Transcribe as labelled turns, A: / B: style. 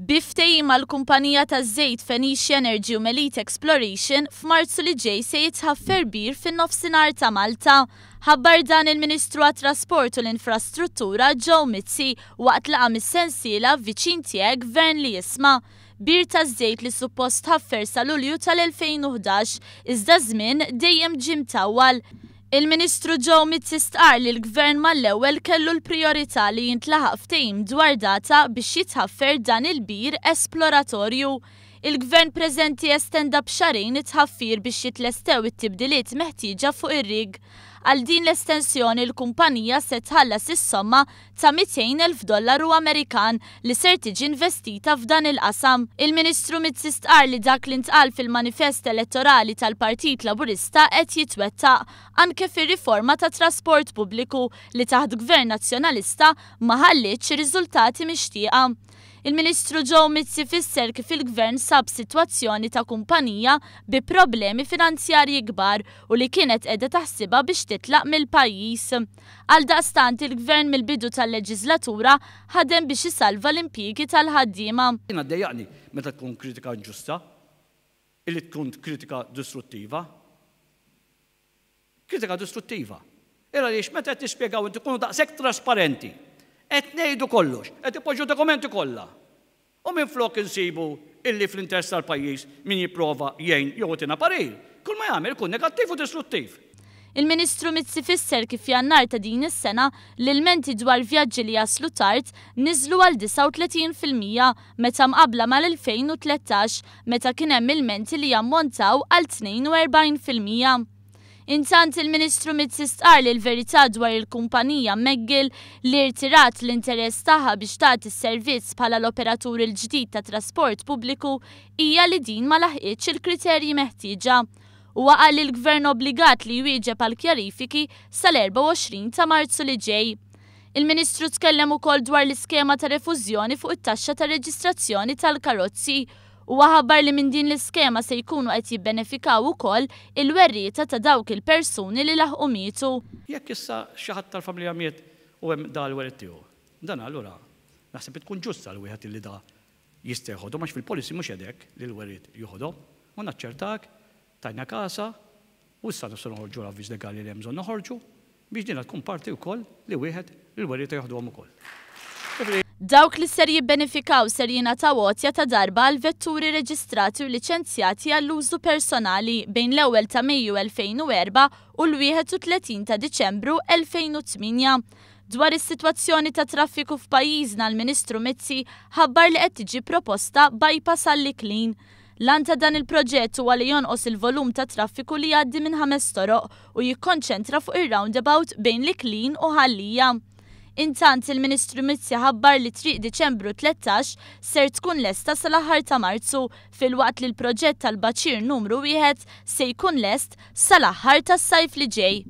A: Biftejjim mal-kumpanija taż-żejt Phoenicia Energy u Melite Exploration f'Marzu li ġej se jitħaffer bir fin-nofsinhar ta' Malta. Ħabbar dan il-Ministru għat-Trasport u l-Infrastruttura Joe Mizzi waqt laqa mis-sensiela viċin tiegħek Gvern li jisma'. Bir taż-żejt li suppost ħaffer sa Lulju tal-2011 iżda żmien dejjem ġie mtawwal. Il-Ministru Joe Mizzi stqarr li l-Gvern mal-ewwel kellu l-prijorità li jintlaħaq ftehim dwar data biex jitħaffer dan il-bir esploratorju. Il-Gvern preżenti estenda b'xarejn it-tħaffir biex jitlestew it-tibdiliet meħtieġa fuq ir-rig. Għal din l-estensjoni l-kumpanija se tħallas is-somma ta' $200,000 Amerikan li ser tiġi investita f'dan il-qasam. Il-Ministru Mizzi stqarr li dak li ntqal fil-manifest elettorali tal-Partit Laburista qed jitwettaq anke fir-riforma ta' trasport pubbliku li taħt Gvern Nazzjonalista ma ħallitx riżultati mixtieqa. Il-Ministru Joe Mizzi fisser kif il-Gvern sab sitwazzjoni ta' kumpanija bi problemi finanzjarji kbar u li kienet qiegħda taħsibha biex titlaq mill-pajjiż. Għaldaqstant il-Gvern mill-bidu tal-leġislatura ħadem biex isalva l-impjiegi tal-ħaddiema.
B: Jiena ddejjaqni meta tkun kritika inġusta, illi tkun kritika distruttiva. Kritika distruttiva. Ira lix meta qed nispjegaw inti tkunu daqshekk trasparenti. Qed ngħidu kollox, qed ipoġġu dokumenti kollha. U minflok insibu illi fl-interess tal-pajjiż min jipprova jgħin jew tina parir, kull ma jagħmel ikun negattiv u distruttiv.
A: Il-Ministru Mizzi fisser kif jannar ta' din is-sena l-ilmenti dwar vjaġġi li jaslu tard niżlu għal 39% meta mqabbla mal-2013 meta kien hemm ilmenti li jammontaw għal 42%. Intant il-Ministru Mizzi stqarr li l-verità dwar il-kumpanija Meggil li rtirat l-interess tagħha biex tagħti s-servizz bħala l-operatur il-ġdid ta' trasport pubbliku hija li din ma laħqitx il-kriterji meħtieġa. Huwa qal li l-Gvern obbligat li jwieġeb għal kjarifiki sal-24 ta' Marzu li ġej. Il-Ministru tkellem ukoll dwar l-iskema ta' refużjoni fuq it-taxxa ta' reġistrazzjoni tal-karozzi. Huwa ħabbar li minn din l-iskema se jkunu qed jibbenefikaw ukoll il-werrieta ta' dawk il-persuni li laħqu mietu.
B: Jekk issa xi ħadd tal-familja miet u hemm da l-werid tiegħu. Dan allura naħseb tkun ġusta l wieħed li da jista' jħodhom għax fil-policy mhux hekk li l-werid jieħodhom. U naċċertak tajna kasa u issa nistgħu noħorġu avviż legali li hemm bżonn noħorġu biex din tkun parti wkoll li wieħed il-werrieta jieħduhom ukoll.
A: Dawk li ser jibbenefikaw ser jingħataw għotja ta' darba għal vetturi reġistrati u liċenzjati għall-użu personali bejn l-ewwel ta' Mejju 2004 u l-31 ta' Diċembru 2008. Dwar is-sitwazzjoni ta' traffiku f'pajjiżna l-Ministru Mizzi ħabbar li qed tiġi proposta bypass għall-Iklin. Lan ta' dan il-proġett huwa li jonqos il-volum ta' traffiku li jgħaddi minn 5 toroq u jikkonċentra fuq ir-roundabout bejn l-Iklin u Ħallija. Intant il-Ministru Mizzi ħabbar li triq Diċembru 13 ser tkun lesta sal-aħħar ta' Marzu filwaqt li l-proġett tal-Baċir numru 1 se jkun lest sal-aħħar tas-sajf li ġej.